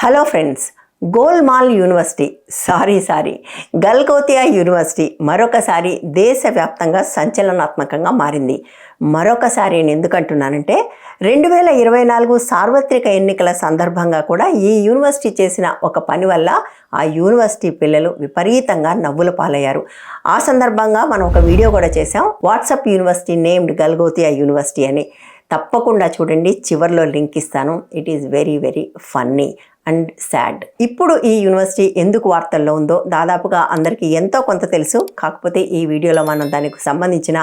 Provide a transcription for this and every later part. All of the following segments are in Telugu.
హలో ఫ్రెండ్స్, గోల్మాల్ యూనివర్సిటీ గల్గోతియా యూనివర్సిటీ మరొకసారి దేశవ్యాప్తంగా సంచలనాత్మకంగా మారింది. మరొకసారి నేను ఎందుకంటున్నానంటే 2024 సార్వత్రిక ఎన్నికల సందర్భంగా కూడా ఈ యూనివర్సిటీ చేసిన ఒక పని వల్ల ఆ యూనివర్సిటీ పిల్లలు విపరీతంగా నవ్వుల పాలయ్యారు. ఆ సందర్భంగా మనం ఒక వీడియో కూడా చేసాం, వాట్సాప్ యూనివర్సిటీ నేమ్డ్ గల్గోతియా యూనివర్సిటీ అని. తప్పకుండా చూడండి, చివర్లో లింక్ ఇస్తాను. It is very very funny and sad. ఇప్పుడు ఈ యూనివర్సిటీ ఎందుకు వార్తల్లో ఉందో దాదాపుగా అందరికీ ఎంతో కొంత తెలుసు. కాకపోతే ఈ వీడియోలో మనం దానికి సంబంధించిన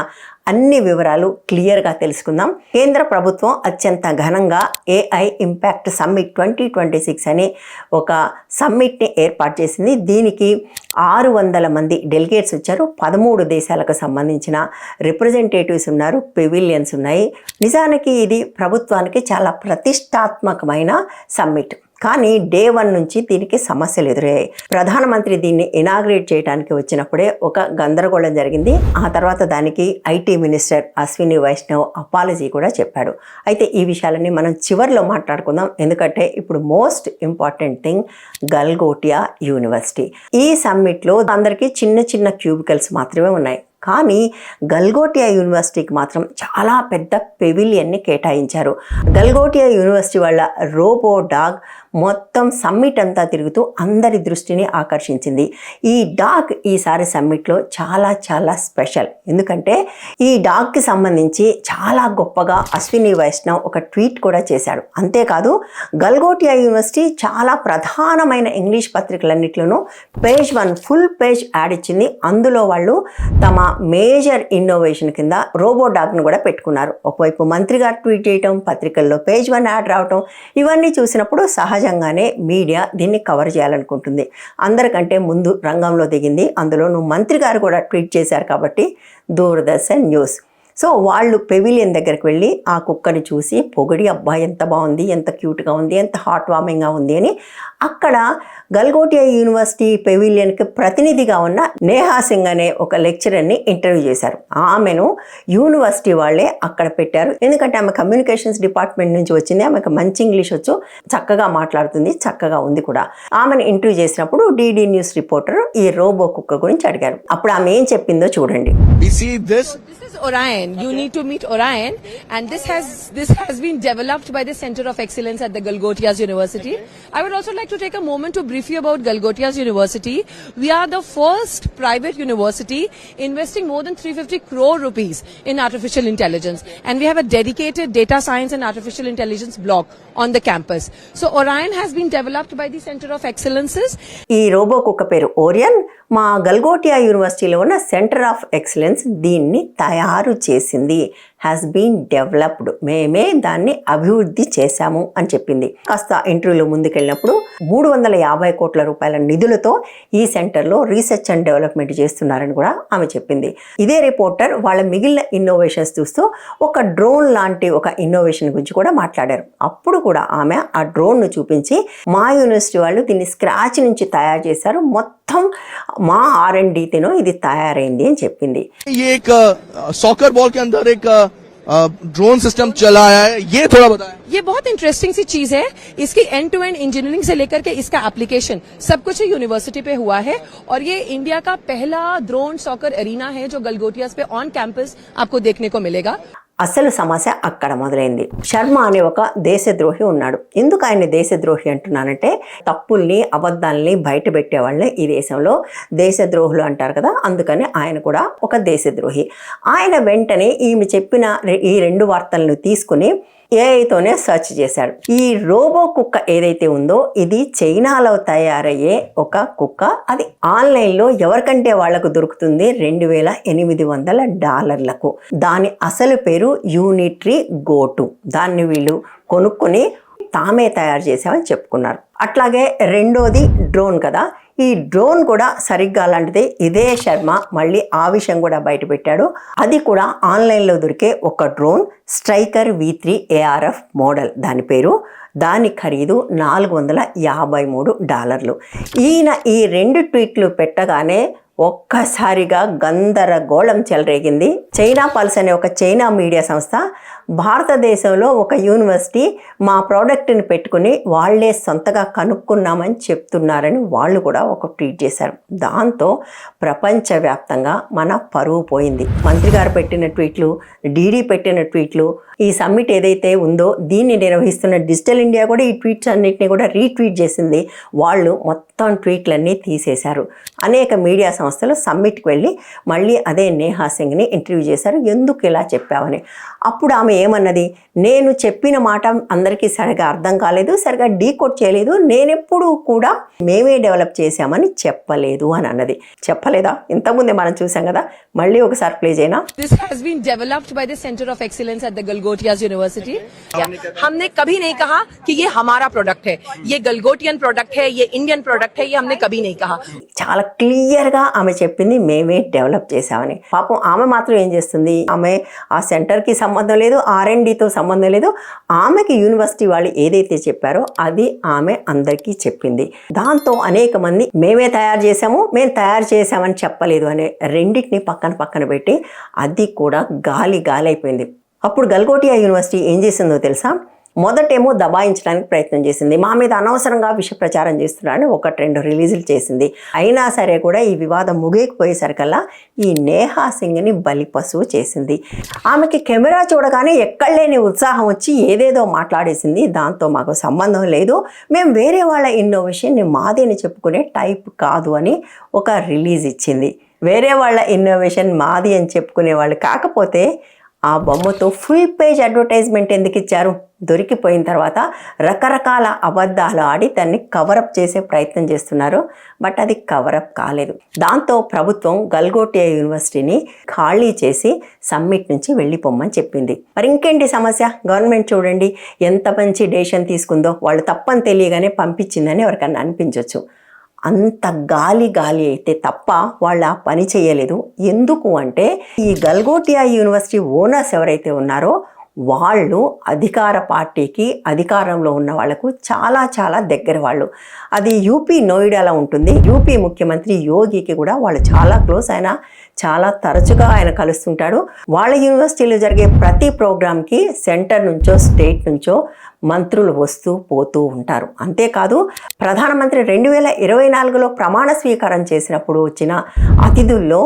అన్ని వివరాలు క్లియర్గా తెలుసుకుందాం. కేంద్ర ప్రభుత్వం అత్యంత ఘనంగా AI ఇంపాక్ట్ సమ్మిట్ 2026 అని ఒక సమ్మిట్ని ఏర్పాటు చేసింది. దీనికి 600 మంది డెలిగేట్స్ వచ్చారు. 13 దేశాలకు సంబంధించిన రిప్రజెంటేటివ్స్ ఉన్నారు, పెవిలియన్స్ ఉన్నాయి. నిజానికి ఇది ప్రభుత్వానికి చాలా ప్రతిష్టాత్మకమైన సమ్మిట్. కానీ డే 1 నుంచి దీనికి సమస్యలు ఎదురయ్యాయి. ప్రధానమంత్రి దీన్ని ఇనాగ్రేట్ చేయడానికి వచ్చినప్పుడే ఒక గందరగోళం జరిగింది. ఆ తర్వాత దానికి IT minister Ashwini Vaishnaw apology కూడా చెప్పాడు. అయితే ఈ విషయాలన్నీ మనం చివర్లో మాట్లాడుకుందాం, ఎందుకంటే ఇప్పుడు మోస్ట్ ఇంపార్టెంట్ థింగ్ గల్గోటియా యూనివర్సిటీ. ఈ సమ్మిట్లో అందరికీ చిన్న చిన్న క్యూబికల్స్ మాత్రమే ఉన్నాయి. కానీ గల్గోటియా యూనివర్సిటీకి మాత్రం చాలా పెద్ద పెవిలియన్ని కేటాయించారు. గల్గోటియా యూనివర్సిటీ వాళ్ళ రోబో డాగ్ మొత్తం సమ్మిట్ అంతా తిరుగుతూ అందరి దృష్టిని ఆకర్షించింది. ఈ డాగ్ ఈసారి సమ్మిట్లో చాలా చాలా స్పెషల్. ఎందుకంటే ఈ డాగ్కి సంబంధించి చాలా గొప్పగా అశ్విని వైష్ణవ్ ఒక ట్వీట్ కూడా చేశాడు. అంతేకాదు, గల్గోటియా యూనివర్సిటీ చాలా ప్రధానమైన ఇంగ్లీష్ పత్రికలన్నింటిలోనూ పేజ్ 1 ఫుల్ పేజ్ యాడ్ ఇచ్చింది. అందులో వాళ్ళు తమ మేజర్ ఇన్నోవేషన్ కింద రోబో డాగ్ను కూడా పెట్టుకున్నారు. ఒకవైపు మంత్రి గారు ట్వీట్ చేయటం, పత్రికల్లో పేజ్ 1 యాడ్ రావటం, ఇవన్నీ చూసినప్పుడు సహజంగానే మీడియా దీన్ని కవర్ చేయాలనుకుంటుంది. అందరికంటే ముందు రంగంలో దిగింది. అందులోనూ మంత్రి గారు కూడా ట్వీట్ చేశారు కాబట్టి దూరదర్శన్ న్యూస్. సో వాళ్ళు పెవిలియన్ దగ్గరికి వెళ్ళి ఆ కుక్కని చూసి పొగిడి, అబ్బా ఎంత బాగుంది, ఎంత క్యూట్గా ఉంది, ఎంత హార్ట్ వార్మింగ్గా ఉంది అని అక్కడ గల్గోటియా యూనివర్సిటీ పెవిలియన్కి ప్రతినిధిగా ఉన్న నేహా సింగ్ అనే ఒక లెక్చరర్ని ఇంటర్వ్యూ చేశారు. ఆమెను యూనివర్సిటీ వాళ్ళే అక్కడ పెట్టారు. ఎందుకంటే ఆమె కమ్యూనికేషన్స్ డిపార్ట్మెంట్ నుంచి వచ్చింది, ఆమెకు మంచి ఇంగ్లీష్ వచ్చు, చక్కగా మాట్లాడుతుంది, చక్కగా ఉంది కూడా. ఆమెను ఇంటర్వ్యూ చేసినప్పుడు DD న్యూస్ రిపోర్టర్ ఈ రోబో కుక్క గురించి అడిగారు. అప్పుడు ఆమె ఏం చెప్పిందో చూడండి. Orion. You need to meet Orion, and this has been developed by the Center of Excellence at the Galgotias University. I would also like to take a moment to brief you about Galgotias University. We are the first private university investing more than 350 crore rupees in artificial intelligence, and we have a dedicated data science and artificial intelligence block on the campus. So Orion has been developed by the Center of Excellences. ఈ రోబో కుక్క పేరు ఓరియన్. మా గల్గోటియా యూనివర్సిటీలో ఉన్న సెంటర్ ఆఫ్ ఎక్సలెన్స్ దీన్ని తయారు చేసింది. హ్యాస్ బీన్ డెవలప్డ్, మేమే దాన్ని అభివృద్ధి చేశాము అని చెప్పింది. కాస్త ఇంటర్వ్యూలో ముందుకెళ్ళినప్పుడు 350 కోట్ల రూపాయల నిధులతో ఈ సెంటర్లో రీసెర్చ్ అండ్ డెవలప్మెంట్ చేస్తున్నారని కూడా ఆమె చెప్పింది. ఇదే రిపోర్టర్ వాళ్ళ మిగిలిన ఇన్నోవేషన్స్ చూస్తూ ఒక డ్రోన్ లాంటి ఒక ఇన్నోవేషన్ గురించి కూడా మాట్లాడారు. అప్పుడు కూడా ఆమె ఆ డ్రోన్ను చూపించి మా యూనివర్సిటీ వాళ్ళు దీన్ని స్క్రాచ్ నుంచి తయారు చేశారు, మొత్తం మా R&Dతో ఇది తయారైంది అని చెప్పింది. सॉकर बॉल के अंदर एक ड्रोन सिस्टम चला है, ये थोड़ा बताएं. ये बहुत इंटरेस्टिंग सी चीज है. इसकी एंड टू एंड इंजीनियरिंग से लेकर के इसका एप्लीकेशन सब कुछ यूनिवर्सिटी पे हुआ है, और ये इंडिया का पहला ड्रोन सॉकर एरिना है जो गलगोटियास पे ऑन कैंपस आपको देखने को मिलेगा. అసలు సమస్య అక్కడ మొదలైంది. శర్మ అనే ఒక దేశద్రోహి ఉన్నాడు. ఎందుకు ఆయన దేశద్రోహి అంటున్నానంటే, తప్పుల్ని అబద్ధాలని బయట పెట్టే వాళ్ళని ఈ దేశంలో దేశద్రోహులు అంటారు కదా, అందుకని ఆయన కూడా ఒక దేశద్రోహి. ఆయన వెంటనే ఈమె చెప్పిన ఈ 2 వార్తలను తీసుకుని AIతోనే సెర్చ్ చేశాడు. ఈ రోబో కుక్క ఏదైతే ఉందో ఇది చైనాలో తయారయ్యే ఒక కుక్క. అది ఆన్లైన్లో ఎవరికంటే వాళ్లకు దొరుకుతుంది $2,800. దాని అసలు పేరు యూనిట్రీ గో2. దాన్ని వీళ్ళు కొనుక్కొని తామే తయారు చేసామని చెప్పుకున్నారు. అట్లాగే రెండోది డ్రోన్ కదా, ఈ డ్రోన్ కూడా సరిగ్గా అలాంటిదే. ఇదే శర్మ మళ్ళీ ఆ విషయం కూడా బయట పెట్టాడు. అది కూడా ఆన్లైన్లో దొరికే ఒక drone, striker V3 ARF model దాని పేరు. దాని ఖరీదు $453. ఈయన ఈ 2 ట్వీట్లు పెట్టగానే ఒక్కసారిగా గందరగోళం చెలరేగింది. చైనా పల్స్ అనే ఒక చైనా మీడియా సంస్థ భారతదేశంలో ఒక యూనివర్సిటీ మా ప్రోడక్ట్ని పెట్టుకుని వాళ్ళే సొంతగా కనుక్కున్నామని చెప్తున్నారని వాళ్ళు కూడా ఒక ట్వీట్ చేశారు. దాంతో ప్రపంచవ్యాప్తంగా మన పరువు పోయింది. మంత్రి గారు పెట్టిన ట్వీట్లు, డీడీ పెట్టిన ట్వీట్లు, ఈ సమ్మిట్ ఏదైతే ఉందో దీన్ని నిర్వహిస్తున్న డిజిటల్ ఇండియా కూడా ఈ ట్వీట్స్ అన్నింటినీ కూడా రీట్వీట్ చేసింది. వాళ్ళు మొత్తం ట్వీట్లన్నీ తీసేశారు. అనేక మీడియా సంస్థలు సమ్మిట్కి వెళ్ళి మళ్ళీ అదే నేహా సింగ్ని ఇంటర్వ్యూ చేశారు, ఎందుకు ఇలా చెప్పావని. అప్పుడు ఆమె ఏమన్నది, నేను చెప్పిన మాట అందరికీ సరిగా అర్థం కాలేదు, సరిగా డీకోడ్ చేయలేదు, నేనెప్పుడు కూడా మేమే డెవలప్ చేశామని చెప్పలేదు అని అన్నది. చెప్పలేదా? ఇంతకుముందే మనం చూసాం కదా, మళ్ళీ ఒకసారి ప్లే చేయనా. This has been developed by the Center of Excellence at the Galgotias University. हमने कभी नहीं कहा कि ये हमारा प्रोडक्ट है, ये गलगोटियन प्रोडक्ट है, ये इंडियन प्रोडक्ट है, ये हमने कभी नहीं कहा. చాలా క్లియర్గా ఆమె చెప్పింది మేమే డెవలప్ చేశామని. పాపం ఆమె మాత్రం ఏం చేస్తుంది, ఆమె ఆ సెంటర్కి సంబంధం లేదు, R&Dతో సంబంధం లేదు, ఆమెకి యూనివర్సిటీ వాళ్ళు ఏదైతే చెప్పారో అది ఆమె అందరికీ చెప్పింది. దాంతో అనేక మంది మేమే తయారు చేసాము, మేము తయారు చేసామని చెప్పలేదు అనే రెండింటిని పక్కన పెట్టి అది కూడా గాలి అయిపోయింది. అప్పుడు గల్గోటియా యూనివర్సిటీ ఏం చేసిందో తెలుసా, మొదటేమో దబాయించడానికి ప్రయత్నం చేసింది, మా మీద అనవసరంగా విష ప్రచారం చేస్తున్నారని 1-2 రిలీజులు చేసింది. అయినా సరే కూడా ఈ వివాదం ముగియకపోయేసరికల్లా ఈ నేహా సింగ్ని బలిపశువు చేసింది. ఆమెకి కెమెరా చూడగానే ఎక్కడలేని ఉత్సాహం వచ్చి ఏదేదో మాట్లాడేసింది. దాంతో మాకు సంబంధం లేదు, మేము వేరే వాళ్ళ ఇన్నోవేషన్ని మాదేని చెప్పుకునే టైప్ కాదు అని ఒక రిలీజ్ ఇచ్చింది. వేరే వాళ్ళ ఇన్నోవేషన్ మాది అని చెప్పుకునే వాళ్ళు కాకపోతే ఆ బొమ్మతో ఫుల్ పేజ్ అడ్వర్టైజ్మెంట్ ఎందుకు ఇచ్చారు? దొరికిపోయిన తర్వాత రకరకాల అబద్ధాలు ఆడి దాన్ని కవరప్ చేసే ప్రయత్నం చేస్తున్నారు. బట్ అది కవరప్ కాలేదు. దాంతో ప్రభుత్వం గల్గోటియా యూనివర్సిటీని ఖాళీ చేసి సమ్మిట్ నుంచి వెళ్ళిపోమ్మని చెప్పింది. మరి ఇంకేంటి సమస్య? గవర్నమెంట్ చూడండి ఎంత మంచి డెసిషన్ తీసుకుందో, వాళ్ళు తప్పని తెలియగానే పంపించిందని ఎవరికన్నా అనిపించవచ్చు. అంత గాలి అయితే తప్ప వాళ్ళ పని చేయలేదు. ఎందుకు అంటే ఈ గల్గోటియా యూనివర్సిటీ ఓనర్స్ ఎవరైతే ఉన్నారో వాళ్ళు అధికార పార్టీకి, అధికారంలో ఉన్న వాళ్లకు చాలా దగ్గర వాళ్ళు. అది యూపీ నోయిడాలో ఉంటుంది. యూపీ ముఖ్యమంత్రి యోగికి కూడా వాళ్ళు చాలా క్లోజ్. ఆయన చాలా తరచుగా ఆయన కలుస్తుంటాడు. వాళ్ళ యూనివర్సిటీలో జరిగే ప్రతి ప్రోగ్రామ్కి సెంటర్ నుంచో స్టేట్ నుంచో మంత్రులు వస్తూ పోతూ ఉంటారు. అంతేకాదు ప్రధానమంత్రి 2024లో ప్రమాణ స్వీకారం చేసినప్పుడు వచ్చిన అతిథుల్లో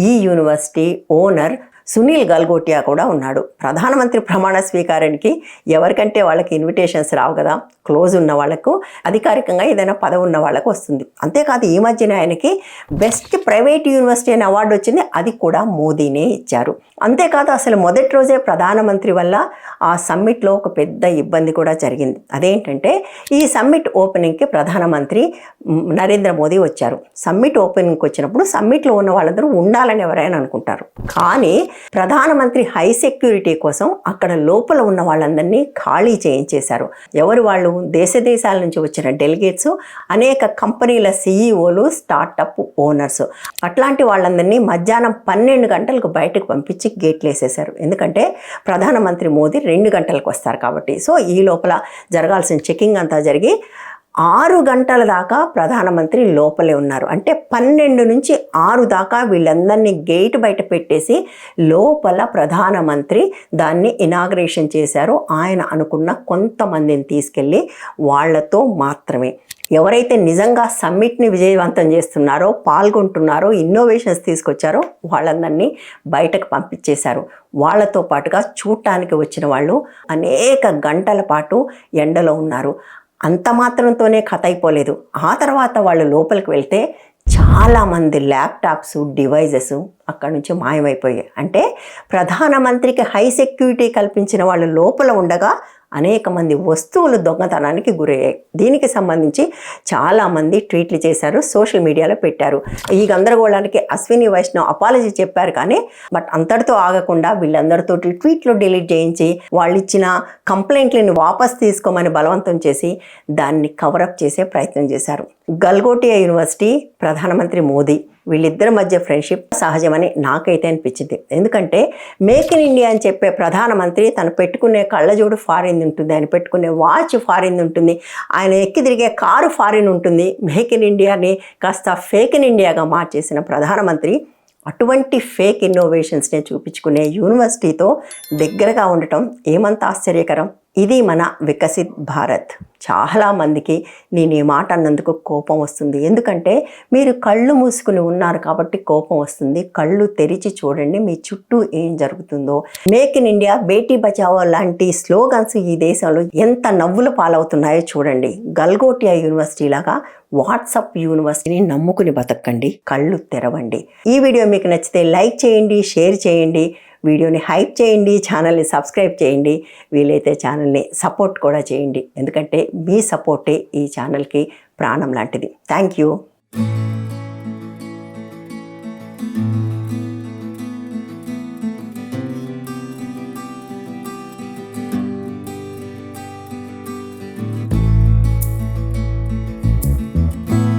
ఈ యూనివర్సిటీ ఓనర్ సునీల్ గల్గోటియా కూడా ఉన్నాడు. ప్రధానమంత్రి ప్రమాణ స్వీకారానికి ఎవరికంటే వాళ్ళకి ఇన్విటేషన్స్ రావు కదా, క్లోజ్ ఉన్న వాళ్లకు, అధికారికంగా ఏదైనా పదవి ఉన్న వాళ్ళకు వస్తుంది. అంతేకాదు ఈ మధ్యన ఆయనకి బెస్ట్ ప్రైవేట్ యూనివర్సిటీ అనే అవార్డు వచ్చింది, అది కూడా మోదీనే ఇచ్చారు. అంతేకాదు అసలు మొదటి రోజే ప్రధానమంత్రి వల్ల ఆ సమ్మిట్లో ఒక పెద్ద ఇబ్బంది కూడా జరిగింది. అదేంటంటే ఈ సమ్మిట్ ఓపెనింగ్కి ప్రధానమంత్రి నరేంద్ర మోదీ వచ్చారు. సమ్మిట్ ఓపెనింగ్కి వచ్చినప్పుడు సమ్మిట్లో ఉన్న వాళ్ళందరూ ఉండాలని ఎవరైనా అనుకుంటారు. కానీ ప్రధానమంత్రి హై సెక్యూరిటీ కోసం అక్కడ లోపల ఉన్న వాళ్ళందరినీ ఖాళీ చేయించేశారు. ఎవరు వాళ్ళు? దేశాల నుంచి వచ్చిన డెలిగేట్స్, అనేక కంపెనీల సిఈఓలు, స్టార్టప్ ఓనర్స్. అట్లాంటి వాళ్ళందరినీ మధ్యాహ్నం 12 గంటలకు బయటకు పంపించి గేట్లు వేసేశారు. ఎందుకంటే ప్రధానమంత్రి మోదీ 2 గంటలకు వస్తారు కాబట్టి. సో ఈ లోపల జరగాల్సిన చెకింగ్ అంతా జరిగి 6 గంటల దాకా ప్రధానమంత్రి లోపలే ఉన్నారు. అంటే 12 నుంచి 6 దాకా వీళ్ళందరినీ గేట్ బయట పెట్టేసి లోపల ప్రధానమంత్రి దాన్ని ఇనాగ్రేషన్ చేశారు. ఆయన అనుకున్న కొంతమందిని తీసుకెళ్ళి వాళ్లతో మాత్రమే. ఎవరైతే నిజంగా సమ్మిట్ని విజయవంతం చేస్తున్నారో, పాల్గొంటున్నారో, ఇన్నోవేషన్స్ తీసుకొచ్చారో వాళ్ళందరినీ బయటకు పంపించేశారు. వాళ్లతో పాటుగా చూడటానికి వచ్చిన వాళ్ళు అనేక గంటల పాటు ఎండలో ఉన్నారు. అంత మాత్రంతోనే కథ అయిపోలేదు. ఆ తర్వాత వాళ్ళు లోపలికి వెళ్తే చాలామంది ల్యాప్టాప్స్, డివైజెస్ అక్కడి నుంచి మాయమైపోయాయి. అంటే ప్రధానమంత్రికి హై సెక్యూరిటీ కల్పించిన వాళ్ళు లోపల ఉండగా అనేక మంది వస్తువులు దొంగతనానికి గురయ్యాయి. దీనికి సంబంధించి చాలామంది ట్వీట్లు చేశారు, సోషల్ మీడియాలో పెట్టారు. ఈ గందరగోళానికి అశ్విని వైష్ణవ్ అపాలజీ చెప్పారు. కానీ బట్ అంతటితో ఆగకుండా వీళ్ళందరితో ట్వీట్లు డిలీట్ చేయించి వాళ్ళు ఇచ్చిన కంప్లైంట్లను వాపస్ తీసుకోమని బలవంతం చేసి దాన్ని కవరప్ చేసే ప్రయత్నం చేశారు. గల్గోటియా యూనివర్సిటీ ప్రధానమంత్రి మోదీ వీళ్ళిద్దరి మధ్య ఫ్రెండ్షిప్ సహజమని నాకైతే అనిపించింది. ఎందుకంటే మేక్ ఇన్ ఇండియా అని చెప్పే ప్రధానమంత్రి తను పెట్టుకునే కళ్ళజోడు ఫారిన్ ఉంటుంది, ఆయన పెట్టుకునే వాచ్ ఫారిన్ ఉంటుంది, ఆయన ఎక్కి తిరిగే కారు ఫారిన్ ఉంటుంది. మేక్ ఇన్ ఇండియాని కాస్త ఫేక్ ఇన్ ఇండియాగా మార్చేసిన ప్రధానమంత్రి అటువంటి ఫేక్ ఇన్నోవేషన్స్ని చూపించుకునే యూనివర్సిటీతో దగ్గరగా ఉండటం ఏమంత ఆశ్చర్యకరం. ఇది మన వికసిత్ భారత్. చాలామందికి నేను ఈ మాట అన్నందుకు కోపం వస్తుంది. ఎందుకంటే మీరు కళ్ళు మూసుకుని ఉన్నారు కాబట్టి కోపం వస్తుంది. కళ్ళు తెరిచి చూడండి మీ చుట్టూ ఏం జరుగుతుందో. Make in India, Beti Bachao లాంటి స్లోగన్స్ ఈ దేశంలో ఎంత నవ్వుల పాలవుతున్నాయో చూడండి. గల్గోటియా యూనివర్సిటీ లాగా వాట్సాప్ యూనివర్సిటీని నమ్ముకుని బతకండి, కళ్ళు తెరవండి. ఈ వీడియో మీకు నచ్చితే లైక్ చేయండి, షేర్ చేయండి, వీడియోని హైప్ చేయండి, ఛానల్ని సబ్స్క్రైబ్ చేయండి, వీలైతే ఛానల్ని సపోర్ట్ కూడా చేయండి. ఎందుకంటే మీ సపోర్టే ఈ ఛానల్కి ప్రాణం లాంటిది. Thank you.